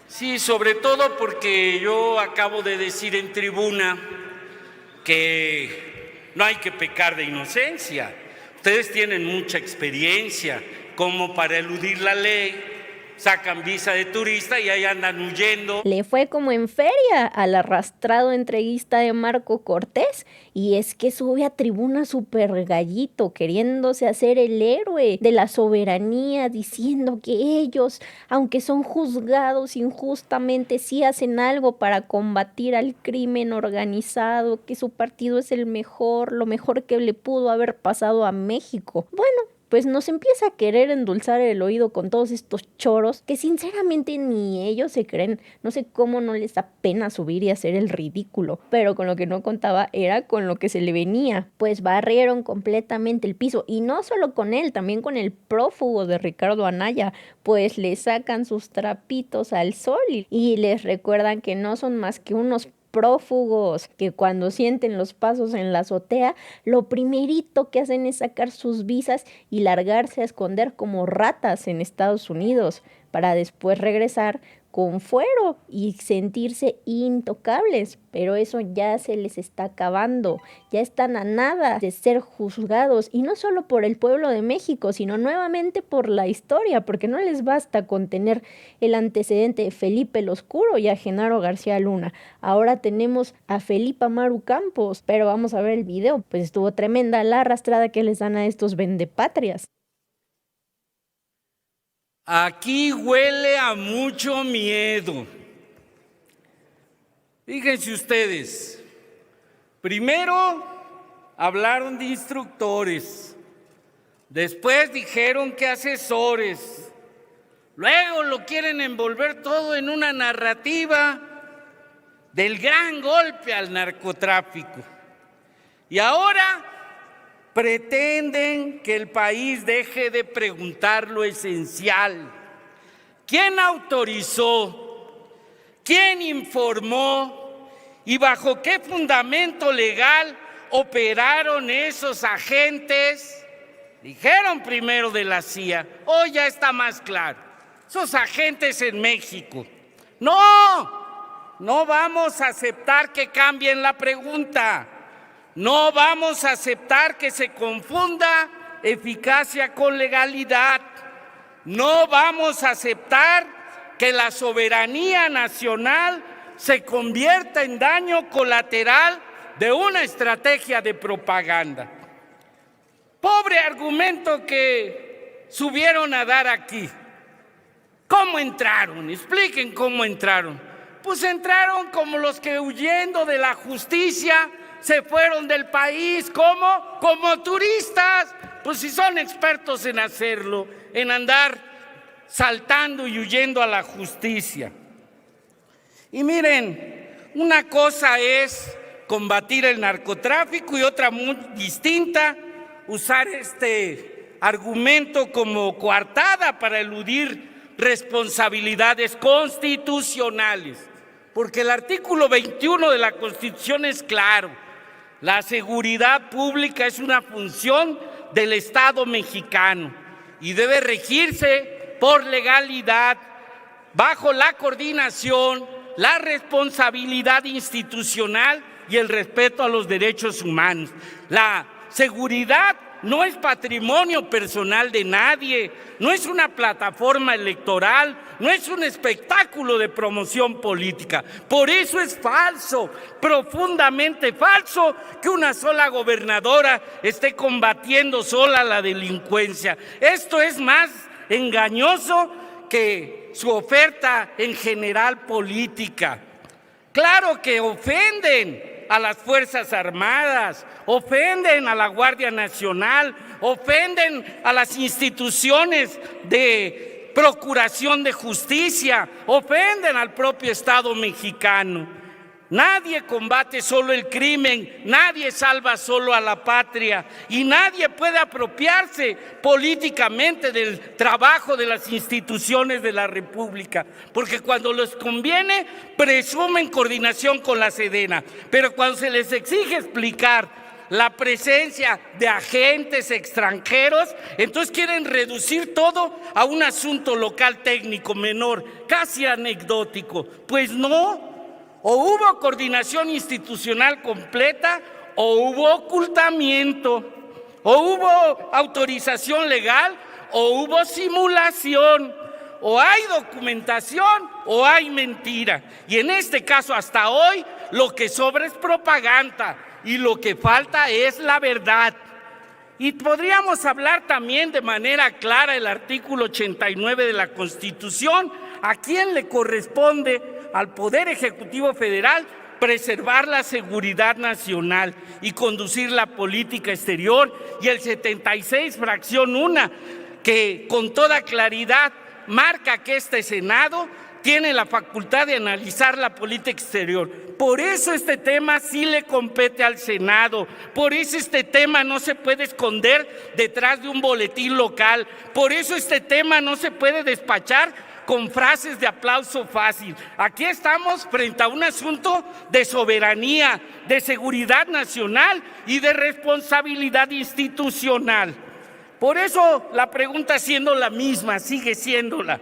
Sí, sobre todo porque yo acabo de decir en tribuna que no hay que pecar de inocencia. Ustedes tienen mucha experiencia como para eludir la ley, sacan visa de turista y ahí andan huyendo. Le fue como en feria al arrastrado entreguista de Marco Cortés, y es que sube a tribuna súper gallito, queriéndose hacer el héroe de la soberanía, diciendo que ellos, aunque son juzgados injustamente, sí hacen algo para combatir al crimen organizado, que su partido es el mejor, lo mejor que le pudo haber pasado a México. Bueno, pues nos empieza a querer endulzar el oído con todos estos choros que sinceramente ni ellos se creen. No sé cómo no les da pena subir y hacer el ridículo, pero con lo que no contaba era con lo que se le venía. Pues barrieron completamente el piso, y no solo con él, también con el prófugo de Ricardo Anaya, pues le sacan sus trapitos al sol y les recuerdan que no son más que unos prófugos, que cuando sienten los pasos en la azotea, lo primerito que hacen es sacar sus visas y largarse a esconder como ratas en Estados Unidos, para después regresar con fuero y sentirse intocables. Pero eso ya se les está acabando, ya están a nada de ser juzgados, y no solo por el pueblo de México, sino nuevamente por la historia, porque no les basta con tener el antecedente de Felipe el Oscuro y a Genaro García Luna. Ahora tenemos a Felipa Maru Campos, pero vamos a ver el video, pues estuvo tremenda la arrastrada que les dan a estos vendepatrias. Aquí huele a mucho miedo. Fíjense ustedes, primero hablaron de instructores, después dijeron que asesores, luego lo quieren envolver todo en una narrativa del gran golpe al narcotráfico. Y ahora pretenden que el país deje de preguntar lo esencial. ¿Quién autorizó? ¿Quién informó? ¿Y bajo qué fundamento legal operaron esos agentes? Dijeron primero de la CIA, hoy ya está más claro, esos agentes en México. No vamos a aceptar que cambien la pregunta. No vamos a aceptar que se confunda eficacia con legalidad. No vamos a aceptar que la soberanía nacional se convierta en daño colateral de una estrategia de propaganda. Pobre argumento que subieron a dar aquí. ¿Cómo entraron? Expliquen cómo entraron. Pues entraron como los que, huyendo de la justicia, se fueron del país. ¿Cómo? Como turistas. Pues si son expertos en hacerlo, en andar saltando y huyendo a la justicia. Y miren, una cosa es combatir el narcotráfico y otra muy distinta, usar este argumento como coartada para eludir responsabilidades constitucionales. Porque el artículo 21 de la Constitución es claro: la seguridad pública es una función del Estado mexicano y debe regirse por legalidad, bajo la coordinación, la responsabilidad institucional y el respeto a los derechos humanos. La seguridad no es patrimonio personal de nadie, no es una plataforma electoral, no es un espectáculo de promoción política. Por eso es falso, profundamente falso, que una sola gobernadora esté combatiendo sola la delincuencia. Esto es más engañoso que su oferta en general política. Claro que ofenden a las Fuerzas Armadas, ofenden a la Guardia Nacional, ofenden a las instituciones de procuración de justicia, ofenden al propio Estado mexicano. Nadie combate solo el crimen, nadie salva solo a la patria, y nadie puede apropiarse políticamente del trabajo de las instituciones de la República, porque cuando les conviene presumen coordinación con la Sedena, pero cuando se les exige explicar la presencia de agentes extranjeros, entonces quieren reducir todo a un asunto local técnico menor, casi anecdótico. Pues no, o hubo coordinación institucional completa o hubo ocultamiento, o hubo autorización legal o hubo simulación, o hay documentación o hay mentira. Y en este caso, hasta hoy, lo que sobra es propaganda y lo que falta es la verdad. Y podríamos hablar también de manera clara el artículo 89 de la Constitución, a quién le corresponde al Poder Ejecutivo Federal preservar la seguridad nacional y conducir la política exterior, y el 76, fracción 1, que con toda claridad marca que este Senado tiene la facultad de analizar la política exterior. Por eso este tema sí le compete al Senado, por eso este tema no se puede esconder detrás de un boletín local, por eso este tema no se puede despachar con frases de aplauso fácil. Aquí estamos frente a un asunto de soberanía, de seguridad nacional y de responsabilidad institucional. Por eso la pregunta, siendo la misma, sigue siéndola: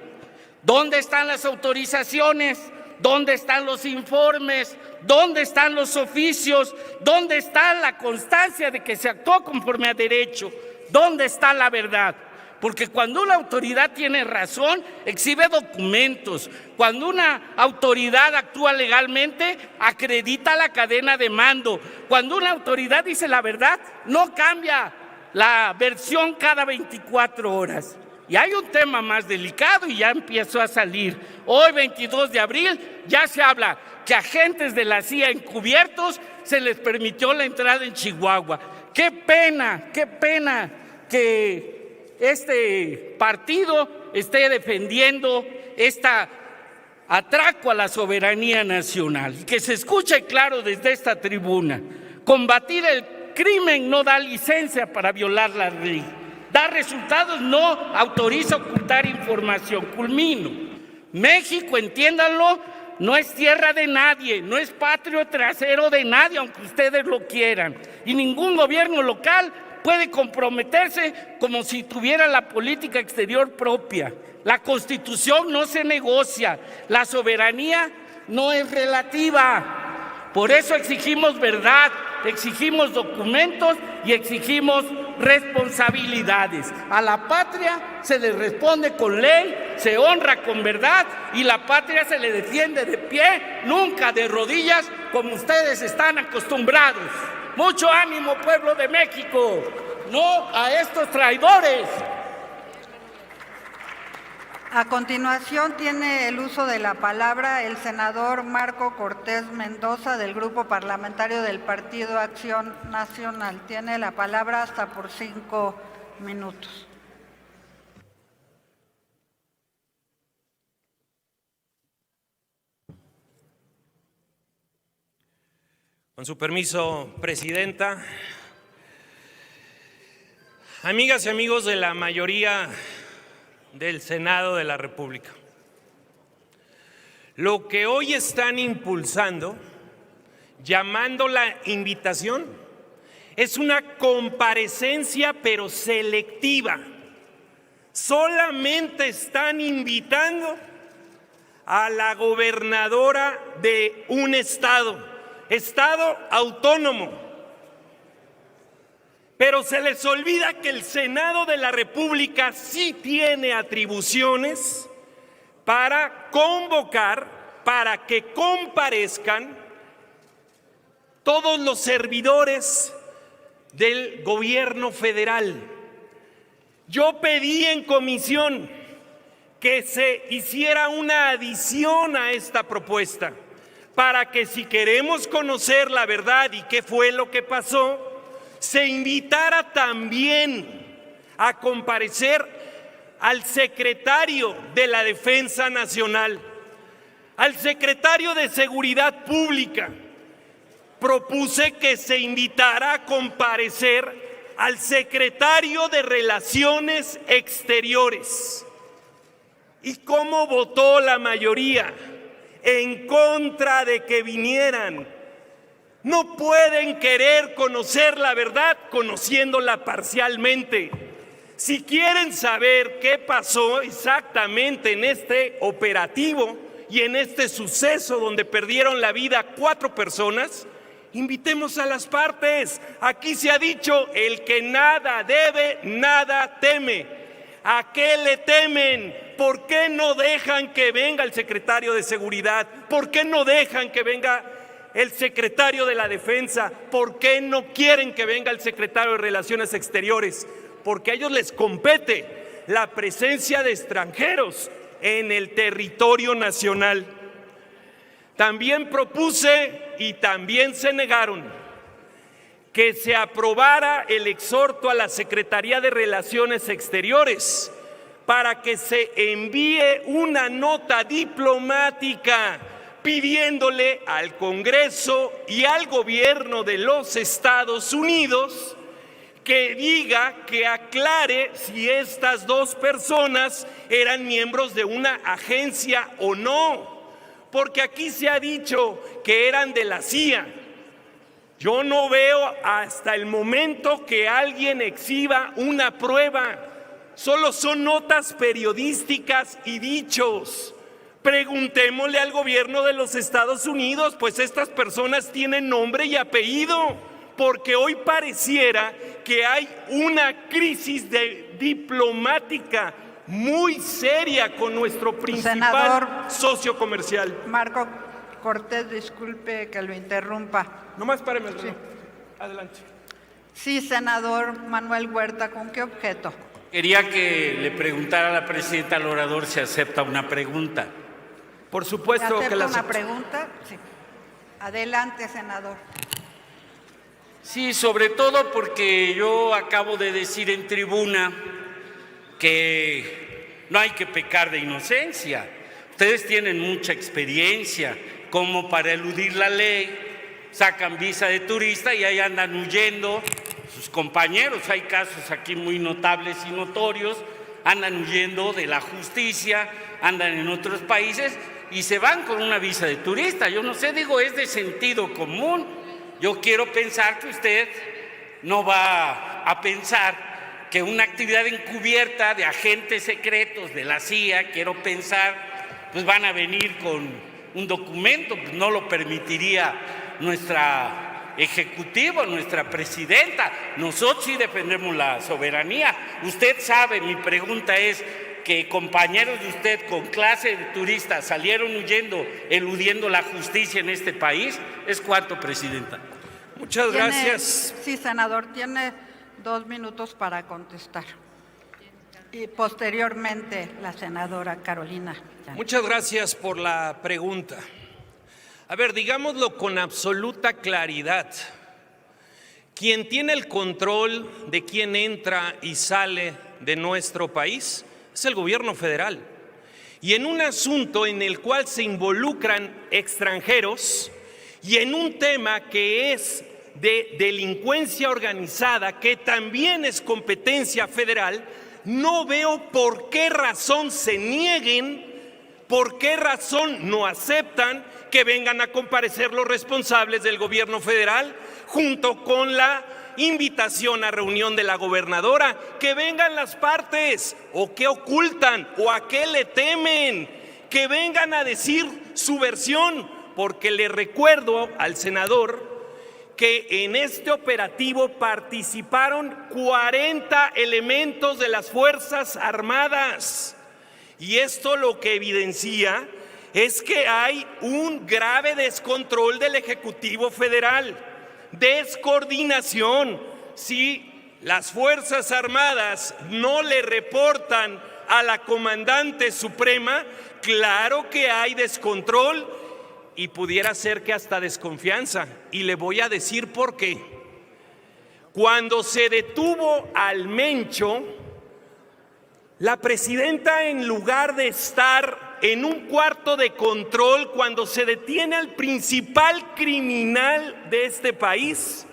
¿dónde están las autorizaciones? ¿Dónde están los informes? ¿Dónde están los oficios? ¿Dónde está la constancia de que se actuó conforme a derecho? ¿Dónde está la verdad? Porque cuando una autoridad tiene razón, exhibe documentos. Cuando una autoridad actúa legalmente, acredita la cadena de mando. Cuando una autoridad dice la verdad, no cambia la versión cada 24 horas. Y hay un tema más delicado y ya empezó a salir. Hoy, 22 de abril, ya se habla que agentes de la CIA encubiertos se les permitió la entrada en Chihuahua. Qué pena que este partido esté defendiendo esta atraco a la soberanía nacional. Y que se escuche claro desde esta tribuna: combatir el crimen no da licencia para violar la ley. Dar resultados no autoriza ocultar información. Culmino. México, entiéndanlo, no es tierra de nadie, no es patrio trasero de nadie, aunque ustedes lo quieran. Y ningún gobierno local puede comprometerse como si tuviera la política exterior propia. La Constitución no se negocia, la soberanía no es relativa. Por eso exigimos verdad, exigimos documentos y exigimos responsabilidades. A la patria se le responde con ley, se honra con verdad, y la patria se le defiende de pie, nunca de rodillas, como ustedes están acostumbrados. Mucho ánimo, pueblo de México, no a estos traidores. A continuación tiene el uso de la palabra el senador Marco Cortés Mendoza, del Grupo Parlamentario del Partido Acción Nacional. Tiene la palabra hasta por 5 minutos. Con su permiso, Presidenta. Amigas y amigos de la mayoría del Senado de la República, lo que hoy están impulsando, llamando la invitación, es una comparecencia pero selectiva. Solamente están invitando a la gobernadora de un estado autónomo. Pero se les olvida que el Senado de la República sí tiene atribuciones para convocar, para que comparezcan todos los servidores del gobierno federal. Yo pedí en comisión que se hiciera una adición a esta propuesta para que, si queremos conocer la verdad y qué fue lo que pasó, se invitara también a comparecer al secretario de la Defensa Nacional, al secretario de Seguridad Pública. Propuse que se invitara a comparecer al secretario de Relaciones Exteriores. ¿Y cómo votó la mayoría? En contra de que vinieran No pueden querer conocer la verdad conociéndola parcialmente. Si quieren saber qué pasó exactamente en este operativo y en este suceso donde perdieron la vida 4 personas, invitemos a las partes. Aquí se ha dicho, el que nada debe, nada teme. ¿A qué le temen? ¿Por qué no dejan que venga el secretario de Seguridad? ¿Por qué no dejan que venga el secretario de la Defensa? ¿Por qué no quieren que venga el secretario de Relaciones Exteriores? Porque a ellos les compete la presencia de extranjeros en el territorio nacional. También propuse y también se negaron que se aprobara el exhorto a la Secretaría de Relaciones Exteriores para que se envíe una nota diplomática pidiéndole al Congreso y al gobierno de los Estados Unidos que diga, que aclare si estas 2 personas eran miembros de una agencia o no, porque aquí se ha dicho que eran de la CIA. Yo no veo hasta el momento que alguien exhiba una prueba, solo son notas periodísticas y dichos. Preguntémosle al gobierno de los Estados Unidos, pues estas personas tienen nombre y apellido, porque hoy pareciera que hay una crisis diplomática muy seria con nuestro principal socio comercial. Marco Cortés, disculpe que lo interrumpa. Nomás páreme. Sí. Adelante. Sí, senador Manuel Huerta, ¿con qué objeto? Quería que le preguntara a la presidenta al orador si acepta una pregunta. Por supuesto que la ¿Acepta una acepto. pregunta? Sí. Adelante, senador. Sí, sobre todo porque yo acabo de decir en tribuna que no hay que pecar de inocencia. Ustedes tienen mucha experiencia como para eludir la ley, sacan visa de turista y ahí andan huyendo sus compañeros. Hay casos aquí muy notables y notorios, andan huyendo de la justicia, andan en otros países y se van con una visa de turista. Yo no sé, digo, es de sentido común. Yo quiero pensar que usted no va a pensar que una actividad encubierta de agentes secretos de la CIA, quiero pensar, pues van a venir con un documento, pues no lo permitiría nuestra ejecutiva, nuestra presidenta. Nosotros sí defendemos la soberanía. Usted sabe, mi pregunta es que compañeros de usted con clase de turistas salieron huyendo, eludiendo la justicia en este país. ¿Es cuánto, presidenta? Muchas gracias. Sí, senador, tiene 2 minutos para contestar. Y posteriormente la senadora Carolina. Muchas gracias por la pregunta. A ver, digámoslo con absoluta claridad. Quien tiene el control de quién entra y sale de nuestro país es el gobierno federal. Y en un asunto en el cual se involucran extranjeros y en un tema que es de delincuencia organizada, que también es competencia federal, no veo por qué razón se nieguen, por qué razón no aceptan que vengan a comparecer los responsables del gobierno federal junto con la invitación a reunión de la gobernadora. Que vengan las partes, o qué ocultan, o a qué le temen, que vengan a decir su versión, porque le recuerdo al senador que en este operativo participaron 40 elementos de las Fuerzas Armadas. Y esto lo que evidencia es que hay un grave descontrol del Ejecutivo Federal, descoordinación. Si las Fuerzas Armadas no le reportan a la comandante suprema, claro que hay descontrol y pudiera ser que hasta desconfianza. Y le voy a decir por qué. Cuando se detuvo al Mencho, la presidenta, en lugar de estar en un cuarto de control cuando se detiene al principal criminal de este país,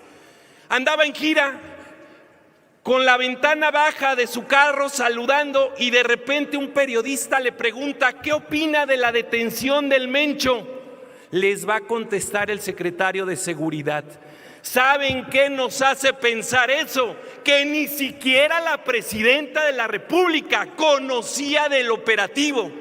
andaba en gira con la ventana baja de su carro saludando, y de repente un periodista le pregunta: ¿qué opina de la detención del Mencho? les va a contestar el secretario de Seguridad. ¿Saben qué nos hace pensar eso? Que ni siquiera la presidenta de la República conocía del operativo.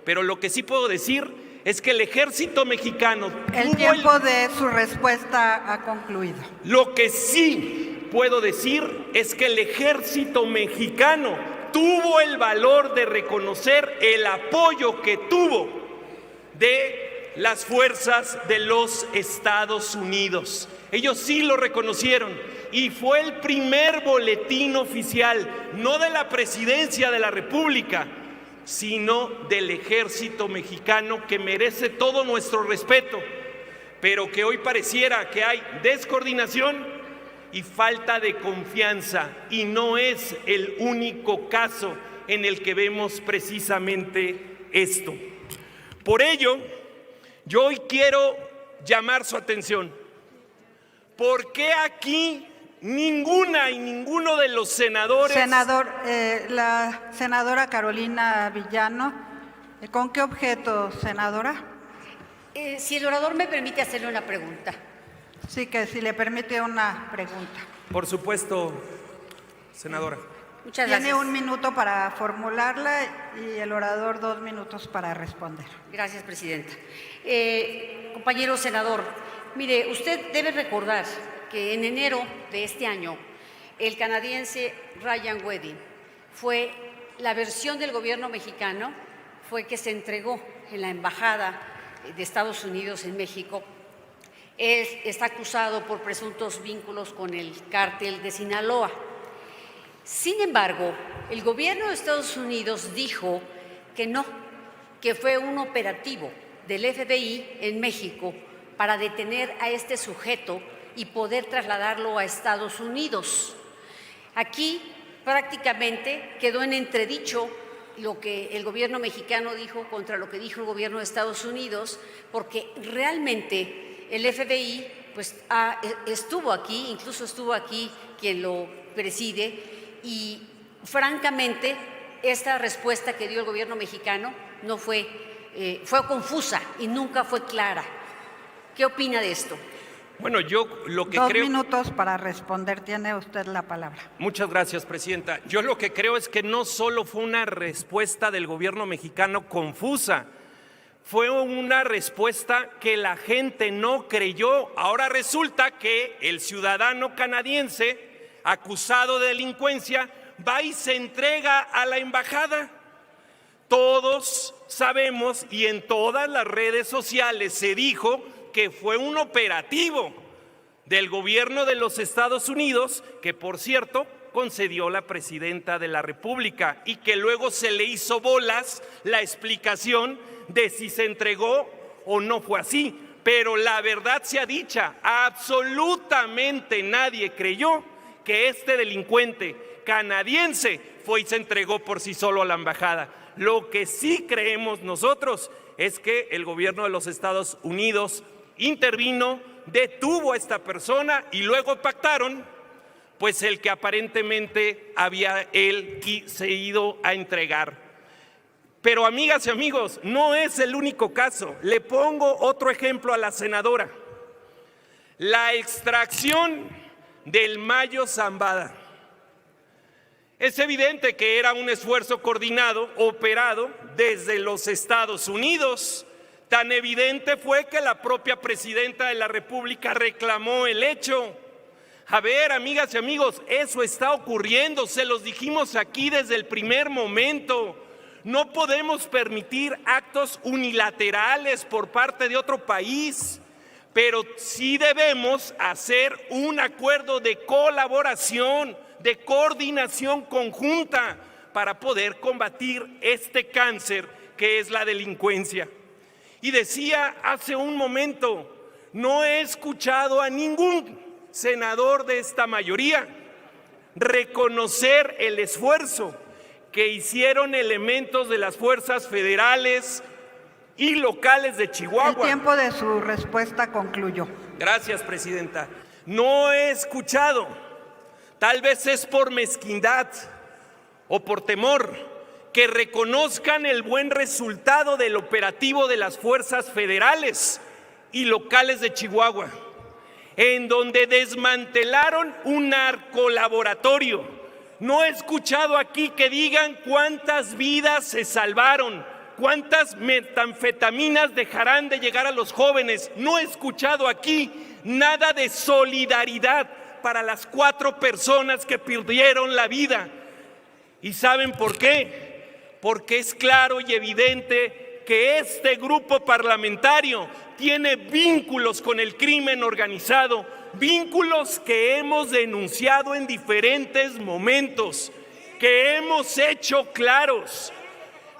Pero lo que sí puedo decir es que el ejército mexicano... El tiempo de su respuesta ha concluido. Lo que sí puedo decir es que el ejército mexicano tuvo el valor de reconocer el apoyo que tuvo de las fuerzas de los Estados Unidos. Ellos sí lo reconocieron y fue el primer boletín oficial, no de la Presidencia de la República, sino del ejército mexicano, que merece todo nuestro respeto, pero que hoy pareciera que hay descoordinación y falta de confianza, y no es el único caso en el que vemos precisamente esto. Por ello, yo hoy quiero llamar su atención. ¿Por qué aquí ninguna y ninguno de los senadores... La senadora Carolina Villano, ¿con qué objeto, senadora? Si el orador me permite hacerle una pregunta. Sí, que si le permite una pregunta. Por supuesto, senadora. Muchas gracias. Tiene 1 minuto para formularla y el orador 2 minutos para responder. Gracias, presidenta. Compañero senador, mire, usted debe recordar que en enero de este año el canadiense Ryan Wedding fue la versión del gobierno mexicano, fue que se entregó en la embajada de Estados Unidos en México. Él está acusado por presuntos vínculos con el cártel de Sinaloa. Sin embargo, el gobierno de Estados Unidos dijo que no, que fue un operativo del FBI en México para detener a este sujeto y poder trasladarlo a Estados Unidos. Aquí prácticamente quedó en entredicho lo que el gobierno mexicano dijo contra lo que dijo el gobierno de Estados Unidos, porque realmente el FBI pues, estuvo aquí, incluso estuvo aquí quien lo preside, y francamente esta respuesta que dio el gobierno mexicano no fue confusa y nunca fue clara. ¿Qué opina de esto? Bueno, yo lo que 2 creo... minutos para responder, tiene usted la palabra. Muchas gracias, presidenta. Yo lo que creo es que no solo fue una respuesta del gobierno mexicano confusa, fue una respuesta que la gente no creyó. Ahora resulta que el ciudadano canadiense, acusado de delincuencia, va y se entrega a la embajada. Todos sabemos y en todas las redes sociales se dijo que fue un operativo del gobierno de los Estados Unidos, que por cierto concedió la presidenta de la República, y que luego se le hizo bolas la explicación de si se entregó o no fue así. Pero la verdad sea dicha, absolutamente nadie creyó que este delincuente canadiense fue y se entregó por sí solo a la embajada. Lo que sí creemos nosotros es que el gobierno de los Estados Unidos intervino, detuvo a esta persona y luego pactaron, pues el que aparentemente había él ido a entregar. Pero amigas y amigos, no es el único caso. Le pongo otro ejemplo a la senadora. La extracción del Mayo Zambada. Es evidente que era un esfuerzo coordinado, operado desde los Estados Unidos. Tan evidente fue que la propia presidenta de la República reclamó el hecho. A ver, amigas y amigos, eso está ocurriendo, se los dijimos aquí desde el primer momento. No podemos permitir actos unilaterales por parte de otro país, pero sí debemos hacer un acuerdo de colaboración, de coordinación conjunta para poder combatir este cáncer que es la delincuencia. Y decía hace un momento, no he escuchado a ningún senador de esta mayoría reconocer el esfuerzo que hicieron elementos de las fuerzas federales y locales de Chihuahua. El tiempo de su respuesta concluyó. Gracias, presidenta. No he escuchado, tal vez es por mezquindad o por temor, que reconozcan el buen resultado del operativo de las fuerzas federales y locales de Chihuahua, en donde desmantelaron un narcolaboratorio. No he escuchado aquí que digan cuántas vidas se salvaron, cuántas metanfetaminas dejarán de llegar a los jóvenes. No he escuchado aquí nada de solidaridad para las 4 personas que perdieron la vida. ¿Y saben por qué? Porque es claro y evidente que este grupo parlamentario tiene vínculos con el crimen organizado, vínculos que hemos denunciado en diferentes momentos, que hemos hecho claros.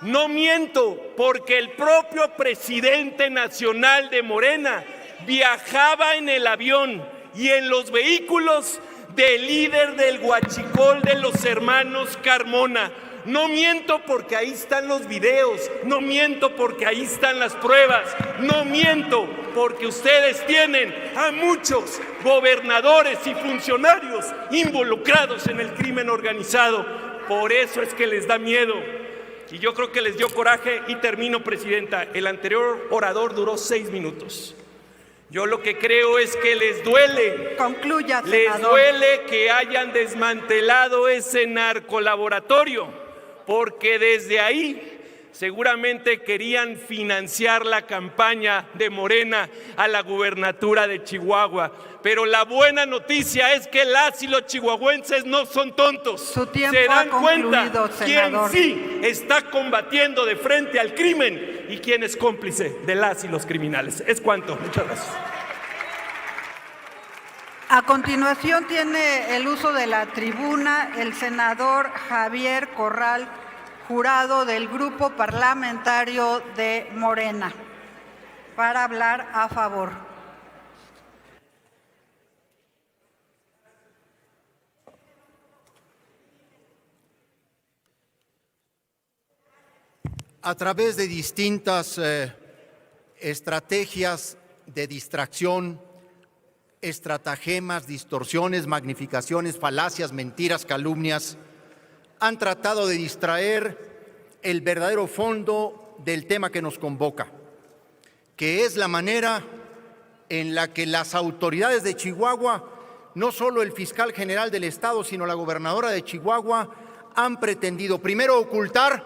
No miento, porque el propio presidente nacional de Morena viajaba en el avión y en los vehículos del líder del huachicol de los hermanos Carmona. No miento porque ahí están los videos, no miento porque ahí están las pruebas, no miento porque ustedes tienen a muchos gobernadores y funcionarios involucrados en el crimen organizado. Por eso es que les da miedo. Y yo creo que les dio coraje, y termino, presidenta. El anterior orador duró 6 minutos. Yo lo que creo es que les duele. Concluya, senador. Les duele que hayan desmantelado ese narcolaboratorio, porque desde ahí seguramente querían financiar la campaña de Morena a la gubernatura de Chihuahua. Pero la buena noticia es que las y los chihuahuenses no son tontos. Su tiempo se dan ha concluido, cuenta quién senador. sí está combatiendo de frente al crimen y quién es cómplice de las y los criminales. Es cuanto. Muchas gracias. A continuación tiene el uso de la tribuna el senador Javier Corral Jurado del Grupo Parlamentario de Morena para hablar a favor. A través de distintas estrategias de distracción, estratagemas, distorsiones, magnificaciones, falacias, mentiras, calumnias, han tratado de distraer el verdadero fondo del tema que nos convoca, que es la manera en la que las autoridades de Chihuahua, no solo el fiscal general del Estado, sino la gobernadora de Chihuahua, han pretendido primero ocultar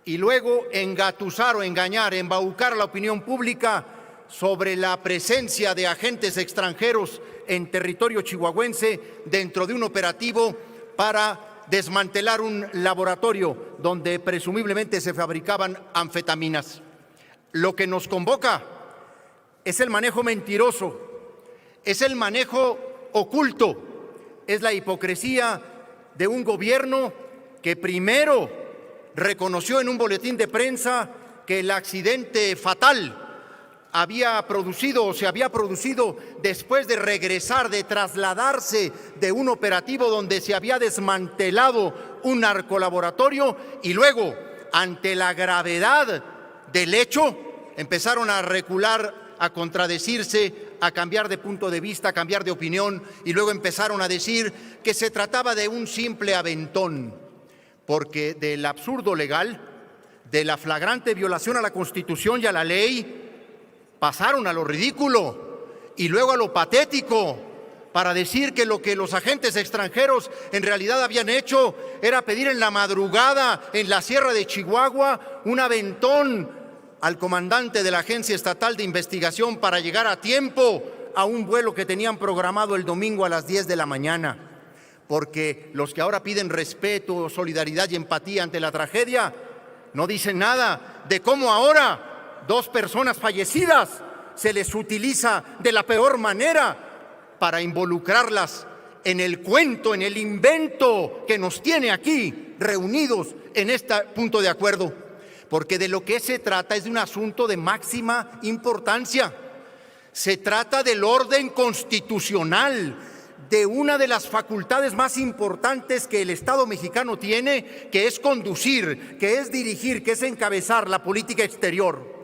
y luego engatusar o engañar, embaucar a la opinión pública sobre la presencia de agentes extranjeros en territorio chihuahuense dentro de un operativo para desmantelar un laboratorio donde presumiblemente se fabricaban anfetaminas. Lo que nos convoca es el manejo mentiroso, es el manejo oculto, es la hipocresía de un gobierno que primero reconoció en un boletín de prensa que el accidente fatal había producido o se había producido después de regresar, de trasladarse de un operativo donde se había desmantelado un narcolaboratorio, y luego, ante la gravedad del hecho, empezaron a recular, a contradecirse, a cambiar de punto de vista, a cambiar de opinión, y luego empezaron a decir que se trataba de un simple aventón, porque del absurdo legal, de la flagrante violación a la Constitución y a la ley, pasaron a lo ridículo y luego a lo patético para decir que lo que los agentes extranjeros en realidad habían hecho era pedir en la madrugada en la Sierra de Chihuahua un aventón al comandante de la Agencia Estatal de Investigación para llegar a tiempo a un vuelo que tenían programado el domingo a las 10 de la mañana. Porque los que ahora piden respeto, solidaridad y empatía ante la tragedia no dicen nada de cómo ahora 2 personas fallecidas se les utiliza de la peor manera para involucrarlas en el cuento, en el invento que nos tiene aquí reunidos en este punto de acuerdo. Porque de lo que se trata es de un asunto de máxima importancia. Se trata del orden constitucional, de una de las facultades más importantes que el Estado mexicano tiene, que es conducir, que es dirigir, que es encabezar la política exterior.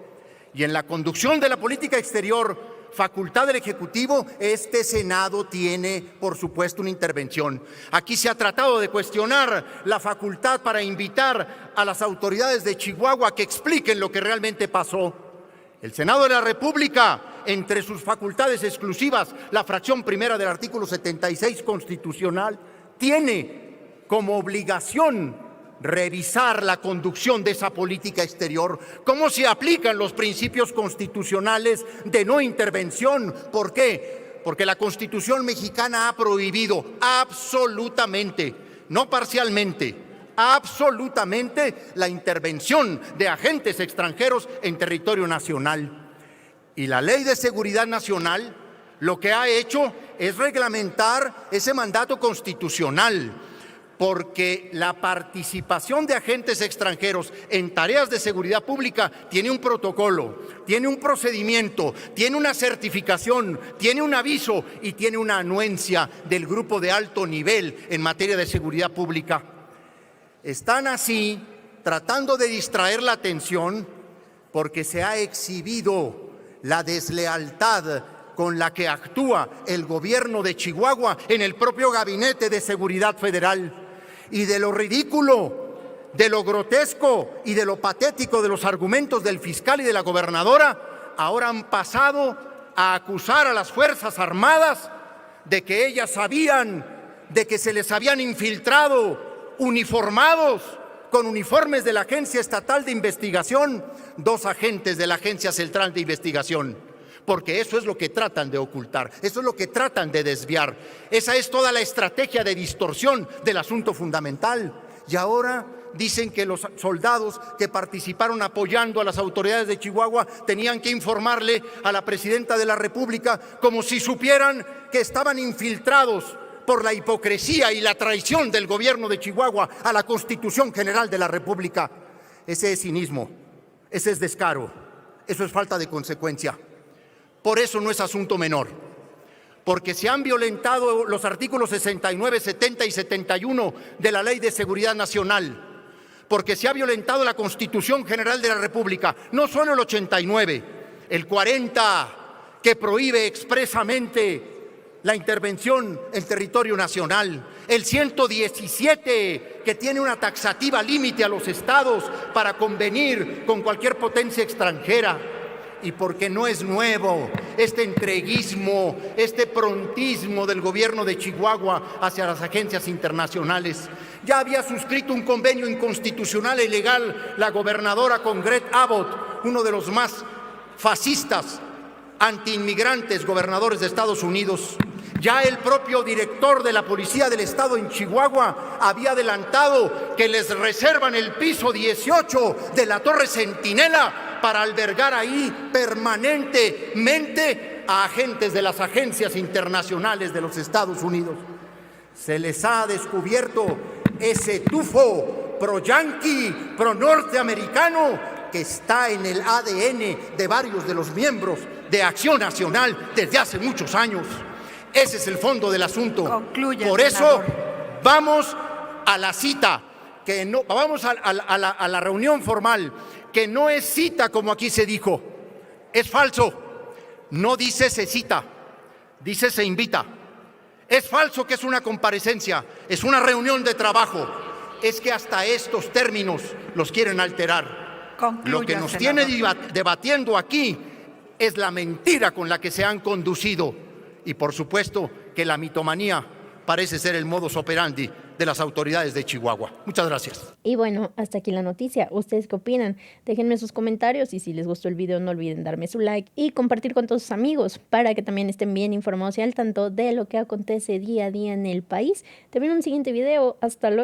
Y en la conducción de la política exterior, facultad del Ejecutivo, este Senado tiene, por supuesto, una intervención. Aquí se ha tratado de cuestionar la facultad para invitar a las autoridades de Chihuahua a que expliquen lo que realmente pasó. El Senado de la República entre sus facultades exclusivas la fracción primera del artículo 76 constitucional, tiene como obligación revisar la conducción de esa política exterior, cómo se aplican los principios constitucionales de no intervención. ¿Por qué? Porque la Constitución mexicana ha prohibido absolutamente, no parcialmente, absolutamente la intervención de agentes extranjeros en territorio nacional. Y la Ley de Seguridad Nacional lo que ha hecho es reglamentar ese mandato constitucional, porque la participación de agentes extranjeros en tareas de seguridad pública tiene un protocolo, tiene un procedimiento, tiene una certificación, tiene un aviso y tiene una anuencia del grupo de alto nivel en materia de seguridad pública. Están así tratando de distraer la atención porque se ha exhibido la deslealtad con la que actúa el gobierno de Chihuahua en el propio Gabinete de Seguridad Federal. Y de lo ridículo, de lo grotesco y de lo patético de los argumentos del fiscal y de la gobernadora, ahora han pasado a acusar a las Fuerzas Armadas de que ellas sabían de que se les habían infiltrado uniformados con uniformes de la Agencia Estatal de Investigación, 2 agentes de la Agencia Central de Investigación. Porque eso es lo que tratan de ocultar, eso es lo que tratan de desviar. Esa es toda la estrategia de distorsión del asunto fundamental. Y ahora dicen que los soldados que participaron apoyando a las autoridades de Chihuahua tenían que informarle a la presidenta de la República como si supieran que estaban infiltrados por la hipocresía y la traición del gobierno de Chihuahua a la Constitución General de la República. Ese es cinismo, ese es descaro, eso es falta de consecuencia. Por eso no es asunto menor, porque se han violentado los artículos 69, 70 y 71 de la Ley de Seguridad Nacional, porque se ha violentado la Constitución General de la República, no solo el 89, el 40, que prohíbe expresamente la intervención en territorio nacional, el 117, que tiene una taxativa límite a los estados para convenir con cualquier potencia extranjera. Y porque no es nuevo este entreguismo, este prontismo del gobierno de Chihuahua hacia las agencias internacionales. Ya había suscrito un convenio inconstitucional e ilegal la gobernadora con Greg Abbott, uno de los más fascistas, antiinmigrantes gobernadores de Estados Unidos. Ya el propio director de la Policía del Estado en Chihuahua había adelantado que les reservan el piso 18 de la Torre Centinela para albergar ahí permanentemente a agentes de las agencias internacionales de los Estados Unidos. Se les ha descubierto ese tufo pro-yanqui, pro-norteamericano que está en el ADN de varios de los miembros de Acción Nacional desde hace muchos años. Ese es el fondo del asunto. Concluye, por eso senador. vamos a la cita, que no, vamos a la reunión formal, que no es cita como aquí se dijo. Es falso. No dice se cita, dice se invita. Es falso que es una comparecencia, es una reunión de trabajo. Es que hasta estos términos los quieren alterar. Concluya, Lo que nos senador. tiene debatiendo aquí es la mentira con la que se han conducido. Y por supuesto que la mitomanía parece ser el modus operandi de las autoridades de Chihuahua. Muchas gracias. Y bueno, hasta aquí la noticia. ¿Ustedes qué opinan? Déjenme sus comentarios y si les gustó el video no olviden darme su like y compartir con todos sus amigos para que también estén bien informados y al tanto de lo que acontece día a día en el país. Te veo en un siguiente video. Hasta luego.